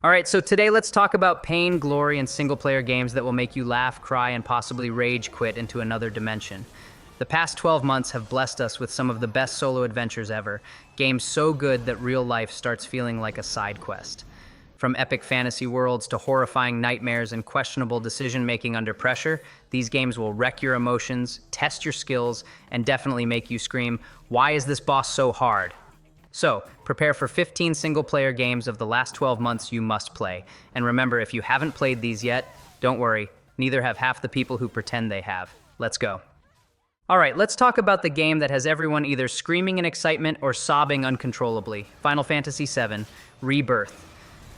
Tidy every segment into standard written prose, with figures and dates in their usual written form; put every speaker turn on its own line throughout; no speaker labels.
All right, so today let's talk about pain, glory, and single-player games that will make you laugh, cry, and possibly rage quit into another dimension. The past 12 months have blessed us with some of the best solo adventures ever, games so good that real life starts feeling like a side quest. From epic fantasy worlds to horrifying nightmares and questionable decision-making under pressure, these games will wreck your emotions, test your skills, and definitely make you scream, "Why is this boss so hard?" So, prepare for 15 single-player games of the last 12 months you must play. And remember, if you haven't played these yet, don't worry, neither have half the people who pretend they have. Let's go. All right, let's talk about the game that has everyone either screaming in excitement or sobbing uncontrollably. Final Fantasy VII, Rebirth.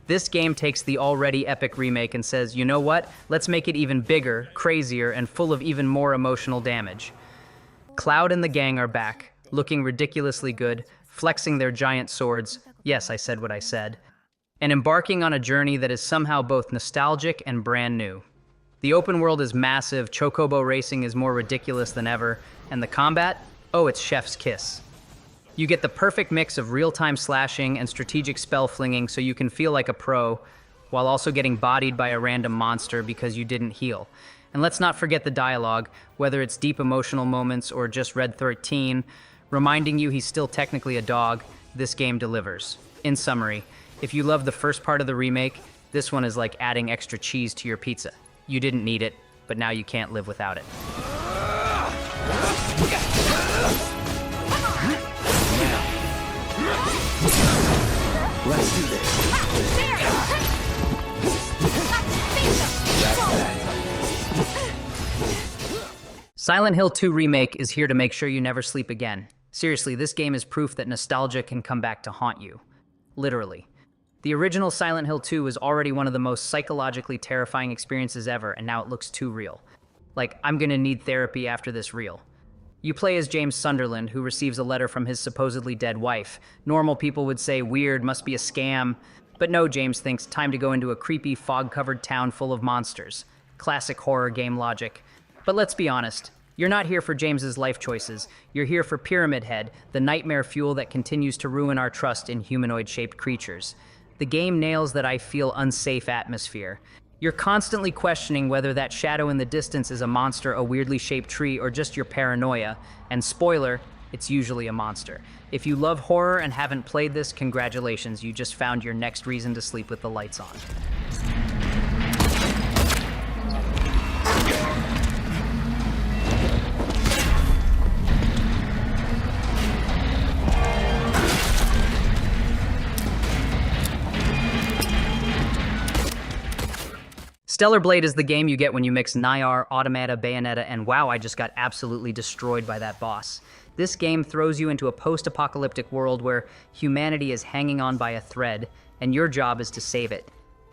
This game takes the already epic remake and says, you know what? Let's make it even bigger, crazier, and full of even more emotional damage. Cloud and the gang are back, looking ridiculously good, flexing their giant swords, yes, I said what I said, and embarking on a journey that is somehow both nostalgic and brand new. The open world is massive, chocobo racing is more ridiculous than ever, and the combat? Oh, it's chef's kiss. You get the perfect mix of real-time slashing and strategic spell flinging so you can feel like a pro, while also getting bodied by a random monster because you didn't heal. And let's not forget the dialogue, whether it's deep emotional moments or just Red 13, reminding you he's still technically a dog, this game delivers. In summary, if you love the first part of the remake, this one is like adding extra cheese to your pizza. You didn't need it, but now you can't live without it.
Let's do this.
Silent Hill 2 Remake is here to make sure you never sleep again. Seriously, this game is proof that nostalgia can come back to haunt you. Literally. The original Silent Hill 2 was already one of the most psychologically terrifying experiences ever, and now it looks too real. Like, I'm gonna need therapy after this reel. You play as James Sunderland, who receives a letter from his supposedly dead wife. Normal people would say, weird, must be a scam. But no, James thinks, time to go into a creepy, fog-covered town full of monsters. Classic horror game logic. But let's be honest, you're not here for James's life choices. You're here for Pyramid Head, the nightmare fuel that continues to ruin our trust in humanoid-shaped creatures. The game nails that I feel unsafe atmosphere. You're constantly questioning whether that shadow in the distance is a monster, a weirdly shaped tree, or just your paranoia. And spoiler, it's usually a monster. If you love horror and haven't played this, congratulations, you just found your next reason to sleep with the lights on. Stellar Blade is the game you get when you mix Nyar, Automata, Bayonetta, and wow, I just got absolutely destroyed by that boss. This game throws you into a post-apocalyptic world where humanity is hanging on by a thread, and your job is to save it.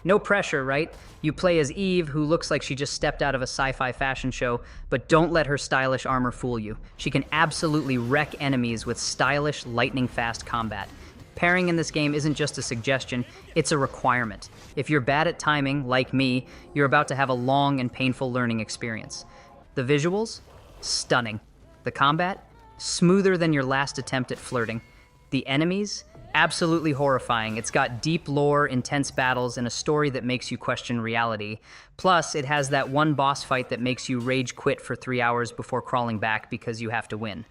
No pressure, right? You play as Eve, who looks like she just stepped out of a sci-fi fashion show, but don't let her stylish armor fool you. She can absolutely wreck enemies with stylish, lightning-fast combat. Pairing in this game isn't just a suggestion, it's a requirement. If you're bad at timing, like me, you're about to have a long and painful learning experience. The visuals? Stunning. The combat? Smoother than your last attempt at flirting. The enemies? Absolutely horrifying. It's got deep lore, intense battles, and a story that makes you question reality. Plus, it has that one boss fight that makes you rage quit for 3 hours before crawling back because you have to win.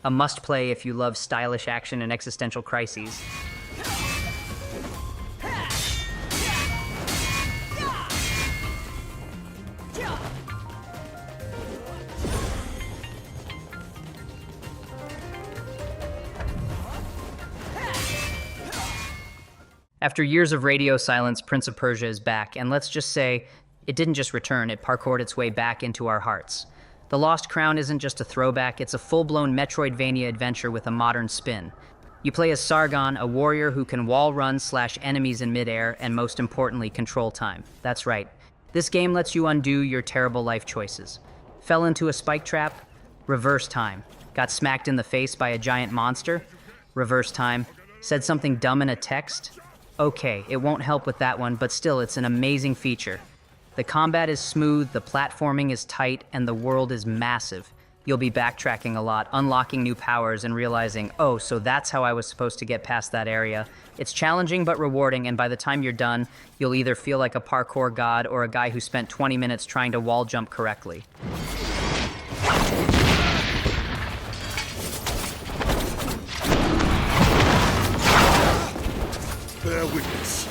A must-play if you love stylish action and existential crises. After years of radio silence, Prince of Persia is back, and let's just say, it didn't just return, it parkoured its way back into our hearts. The Lost Crown isn't just a throwback, it's a full-blown Metroidvania adventure with a modern spin. You play as Sargon, a warrior who can wall run, slash enemies in midair, and most importantly, control time. That's right. This game lets you undo your terrible life choices. Fell into a spike trap? Reverse time. Got smacked in the face by a giant monster? Reverse time. Said something dumb in a text? Okay, it won't help with that one, but still, it's an amazing feature. The combat is smooth, the platforming is tight, and the world is massive. You'll be backtracking a lot, unlocking new powers and realizing, oh, so that's how I was supposed to get past that area. It's challenging but rewarding, and by the time you're done, you'll either feel like a parkour god or a guy who spent 20 minutes trying to wall jump correctly.
Bear witness.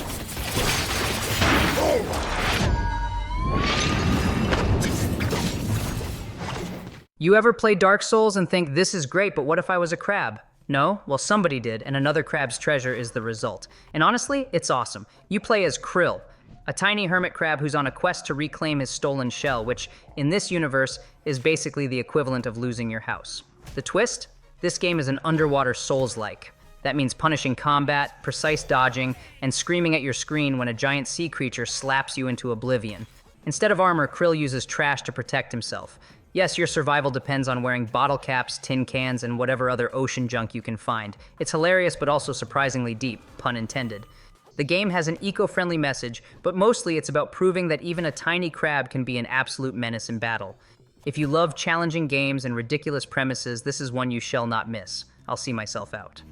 You ever play Dark Souls and think, this is great, but what if I was a crab? No? Well, somebody did, and another crab's treasure is the result. And honestly, it's awesome. You play as Krill, a tiny hermit crab who's on a quest to reclaim his stolen shell, which, in this universe, is basically the equivalent of losing your house. The twist? This game is an underwater Souls-like. That means punishing combat, precise dodging, and screaming at your screen when a giant sea creature slaps you into oblivion. Instead of armor, Krill uses trash to protect himself. Yes, your survival depends on wearing bottle caps, tin cans, and whatever other ocean junk you can find. It's hilarious, but also surprisingly deep, pun intended. The game has an eco-friendly message, but mostly it's about proving that even a tiny crab can be an absolute menace in battle. If you love challenging games and ridiculous premises, this is one you shall not miss. I'll see myself out.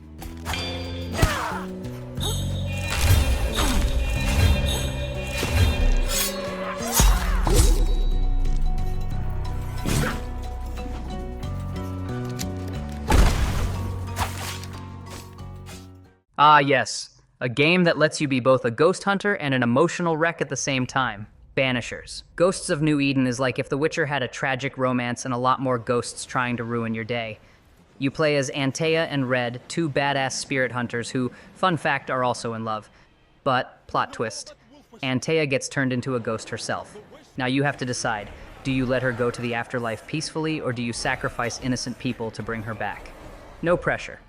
Ah, yes. A game that lets you be both a ghost hunter and an emotional wreck at the same time. Banishers. Ghosts of New Eden is like if The Witcher had a tragic romance and a lot more ghosts trying to ruin your day. You play as Antea and Red, two badass spirit hunters who, fun fact, are also in love. But, plot twist, Antea gets turned into a ghost herself. Now you have to decide, do you let her go to the afterlife peacefully or do you sacrifice innocent people to bring her back? No pressure.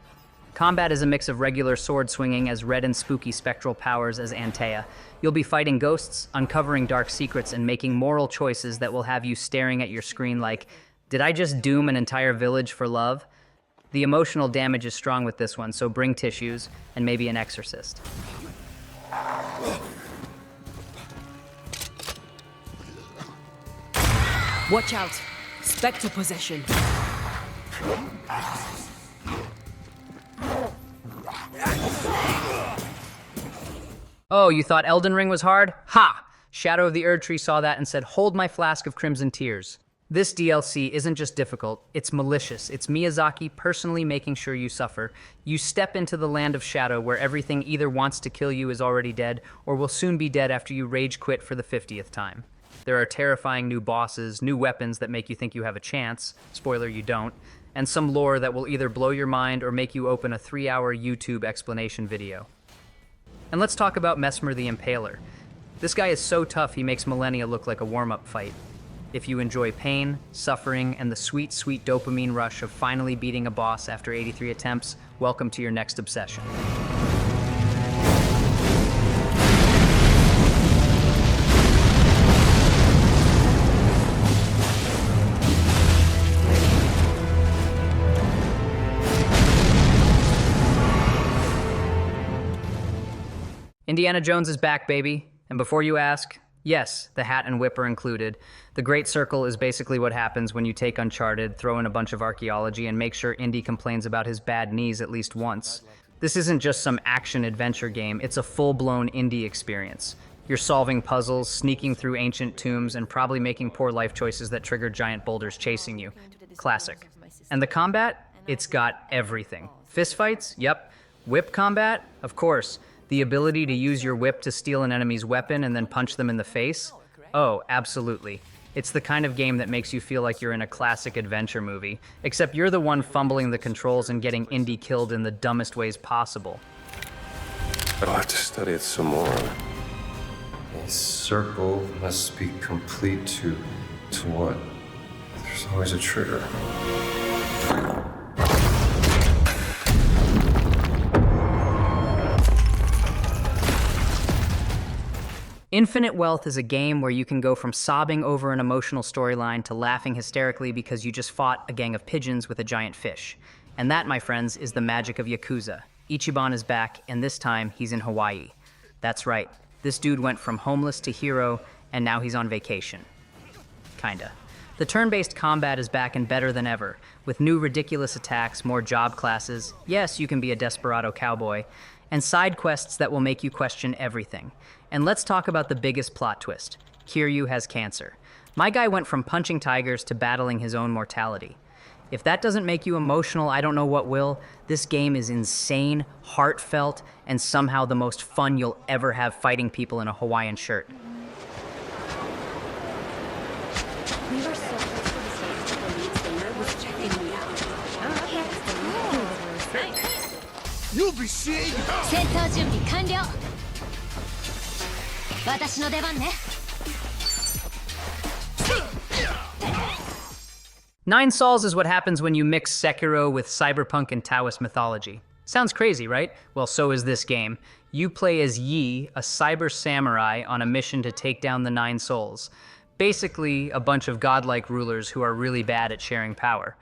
Combat is a mix of regular sword swinging as Red and spooky spectral powers as Antea. You'll be fighting ghosts, uncovering dark secrets, and making moral choices that will have you staring at your screen like, did I just doom an entire village for love? The emotional damage is strong with this one, so bring tissues and maybe an exorcist.
Watch out! Spectre possession.
Oh, you thought Elden Ring was hard? Ha! Shadow of the Erdtree saw that and said, hold my flask of crimson tears. This DLC isn't just difficult, it's malicious. It's Miyazaki personally making sure you suffer. You step into the land of shadow where everything either wants to kill you is already dead, or will soon be dead after you rage quit for the 50th time. There are terrifying new bosses, new weapons that make you think you have a chance, spoiler you don't, and some lore that will either blow your mind or make you open a 3-hour YouTube explanation video. And let's talk about Mesmer the Impaler. This guy is so tough he makes Millennia look like a warm-up fight. If you enjoy pain, suffering, and the sweet, sweet dopamine rush of finally beating a boss after 83 attempts, welcome to your next obsession. Indiana Jones is back, baby. And before you ask, yes, the hat and whip are included. The Great Circle is basically what happens when you take Uncharted, throw in a bunch of archaeology, and make sure Indy complains about his bad knees at least once. This isn't just some action-adventure game, it's a full-blown indie experience. You're solving puzzles, sneaking through ancient tombs, and probably making poor life choices that trigger giant boulders chasing you. Classic. And the combat? It's got everything. Fistfights? Yep. Whip combat? Of course. The ability to use your whip to steal an enemy's weapon and then punch them in the face? Oh, absolutely. It's the kind of game that makes you feel like you're in a classic adventure movie, except you're the one fumbling the controls and getting Indy killed in the dumbest ways possible.
I'll have to study it some more.
A circle must be complete to what? There's always a trigger.
Infinite Wealth is a game where you can go from sobbing over an emotional storyline to laughing hysterically because you just fought a gang of pigeons with a giant fish. And that, my friends, is the magic of Yakuza. Ichiban is back, and this time he's in Hawaii. That's right, this dude went from homeless to hero, and now he's on vacation. Kinda. The turn-based combat is back and better than ever, with new ridiculous attacks, more job classes, yes, you can be a desperado cowboy, and side quests that will make you question everything. And let's talk about the biggest plot twist. Kiryu has cancer. My guy went from punching tigers to battling his own mortality. If that doesn't make you emotional, I don't know what will. This game is insane, heartfelt, and somehow the most fun you'll ever have fighting people in a Hawaiian shirt.
We were so close to the stage that the lead singer was checking me out. Oh, okay.
You'll be seeing.
戦闘準備完了。私の出番ね。
Nine Sols is what happens when you mix Sekiro with Cyberpunk and Taoist mythology. Sounds crazy, right? Well, so is this game. You play as Yi, a cyber samurai on a mission to take down the Nine Souls. Basically, a bunch of godlike rulers who are really bad at sharing power.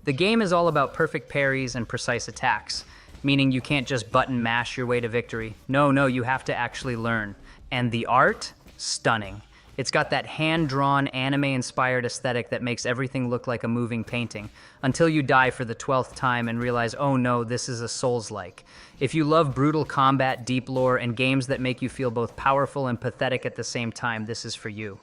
The game is all about perfect parries and precise attacks, meaning you can't just button mash your way to victory. No, you have to actually learn. And the art? Stunning. It's got that hand-drawn, anime-inspired aesthetic that makes everything look like a moving painting, until you die for the 12th time and realize, oh no, this is a Souls-like. If you love brutal combat, deep lore, and games that make you feel both powerful and pathetic at the same time, this is for you.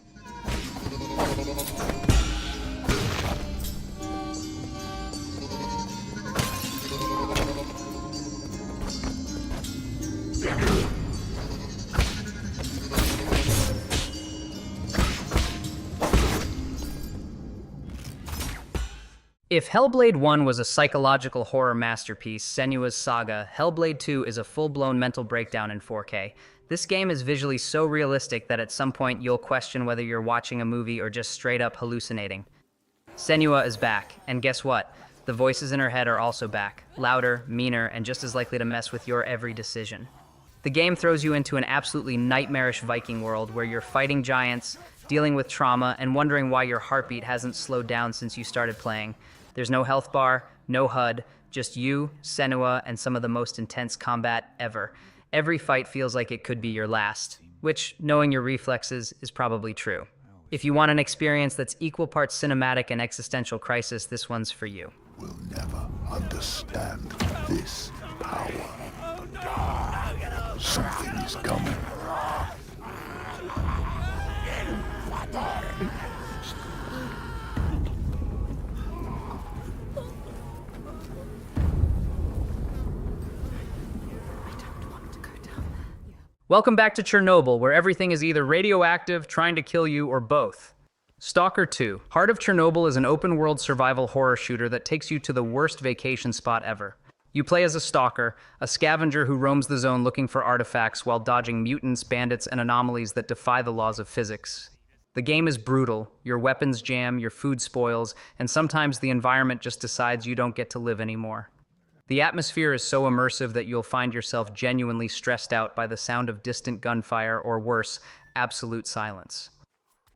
If Hellblade 1 was a psychological horror masterpiece, Senua's Saga, Hellblade 2 is a full-blown mental breakdown in 4K. This game is visually so realistic that at some point you'll question whether you're watching a movie or just straight up hallucinating. Senua is back, and guess what? The voices in her head are also back, louder, meaner, and just as likely to mess with your every decision. The game throws you into an absolutely nightmarish Viking world where you're fighting giants, dealing with trauma, and wondering why your heartbeat hasn't slowed down since you started playing. There's no health bar, no HUD, just you, Senua, and some of the most intense combat ever. Every fight feels like it could be your last, which, knowing your reflexes, is probably true. If you want an experience that's equal parts cinematic and existential crisis, this one's for you.
Will never understand this power. Something is coming.
Welcome back to Chernobyl, where everything is either radioactive, trying to kill you, or both. Stalker 2. Heart of Chernobyl is an open-world survival horror shooter that takes you to the worst vacation spot ever. You play as a stalker, a scavenger who roams the zone looking for artifacts while dodging mutants, bandits, and anomalies that defy the laws of physics. The game is brutal, your weapons jam, your food spoils, and sometimes the environment just decides you don't get to live anymore. The atmosphere is so immersive that you'll find yourself genuinely stressed out by the sound of distant gunfire or worse, absolute silence.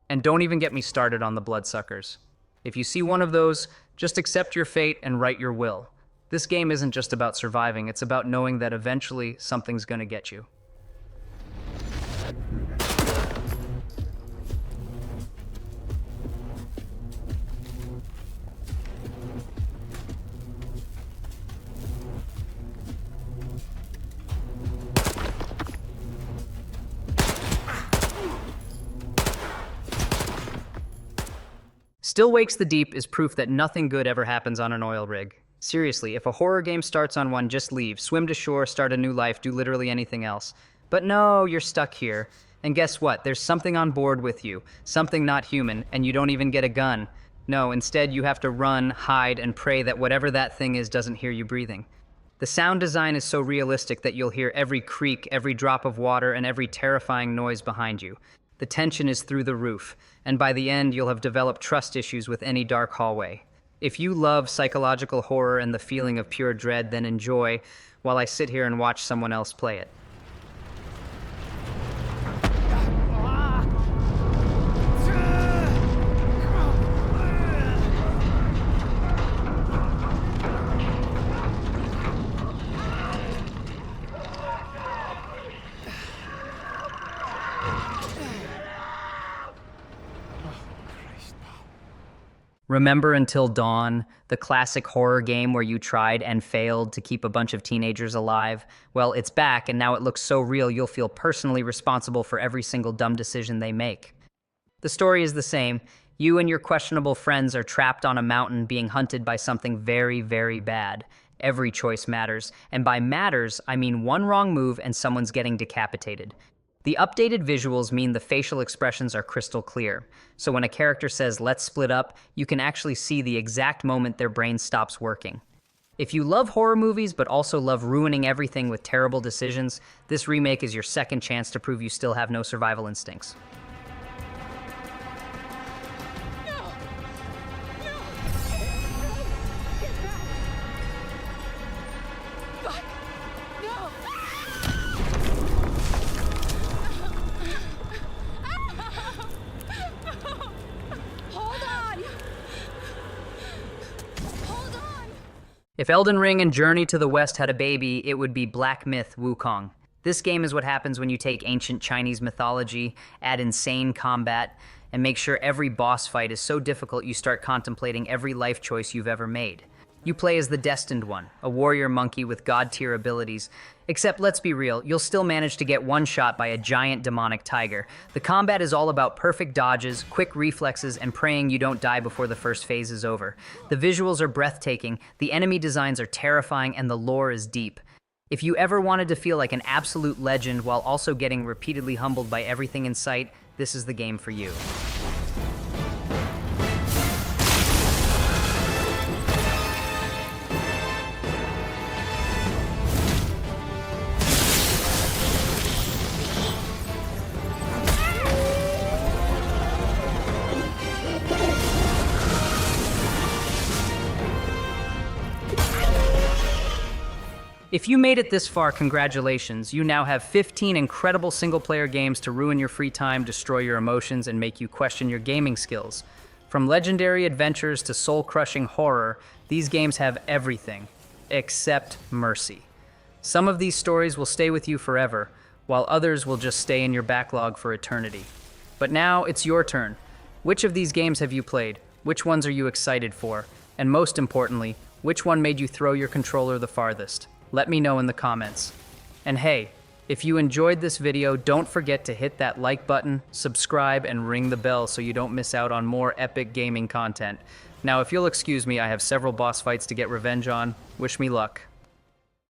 And don't even get me started on the bloodsuckers. If you see one of those, just accept your fate and write your will. This game isn't just about surviving, it's about knowing that eventually something's gonna get you. Still Wakes the Deep is proof that nothing good ever happens on an oil rig. Seriously, if a horror game starts on one, just leave. Swim to shore, start a new life, do literally anything else. But no, you're stuck here. And guess what? There's something on board with you. Something not human, and you don't even get a gun. No, instead you have to run, hide, and pray that whatever that thing is doesn't hear you breathing. The sound design is so realistic that you'll hear every creak, every drop of water, and every terrifying noise behind you. The tension is through the roof, and by the end you'll have developed trust issues with any dark hallway. If you love psychological horror and the feeling of pure dread, then enjoy, while I sit here and watch someone else play it. Remember Until Dawn, the classic horror game where you tried and failed to keep a bunch of teenagers alive? Well, it's back, and now it looks so real you'll feel personally responsible for every single dumb decision they make. The story is the same. You and your questionable friends are trapped on a mountain being hunted by something very, very bad. Every choice matters, and by matters, I mean one wrong move and someone's getting decapitated. The updated visuals mean the facial expressions are crystal clear, so when a character says, "let's split up," you can actually see the exact moment their brain stops working. If you love horror movies but also love ruining everything with terrible decisions, this remake is your second chance to prove you still have no survival instincts. If Elden Ring and Journey to the West had a baby, it would be Black Myth Wukong. This game is what happens when you take ancient Chinese mythology, add insane combat, and make sure every boss fight is so difficult you start contemplating every life choice you've ever made. You play as the Destined One, a warrior monkey with god-tier abilities. Except, let's be real, you'll still manage to get one shot by a giant demonic tiger. The combat is all about perfect dodges, quick reflexes, and praying you don't die before the first phase is over. The visuals are breathtaking, the enemy designs are terrifying, and the lore is deep. If you ever wanted to feel like an absolute legend while also getting repeatedly humbled by everything in sight, this is the game for you. If you made it this far, congratulations. You now have 15 incredible single-player games to ruin your free time, destroy your emotions, and make you question your gaming skills. From legendary adventures to soul-crushing horror, these games have everything, except mercy. Some of these stories will stay with you forever, while others will just stay in your backlog for eternity. But now, it's your turn. Which of these games have you played? Which ones are you excited for? And most importantly, which one made you throw your controller the farthest? Let me know in the comments. And hey, if you enjoyed this video, don't forget to hit that like button, subscribe, and ring the bell so you don't miss out on more epic gaming content. Now, if you'll excuse me, I have several boss fights to get revenge on. Wish me luck.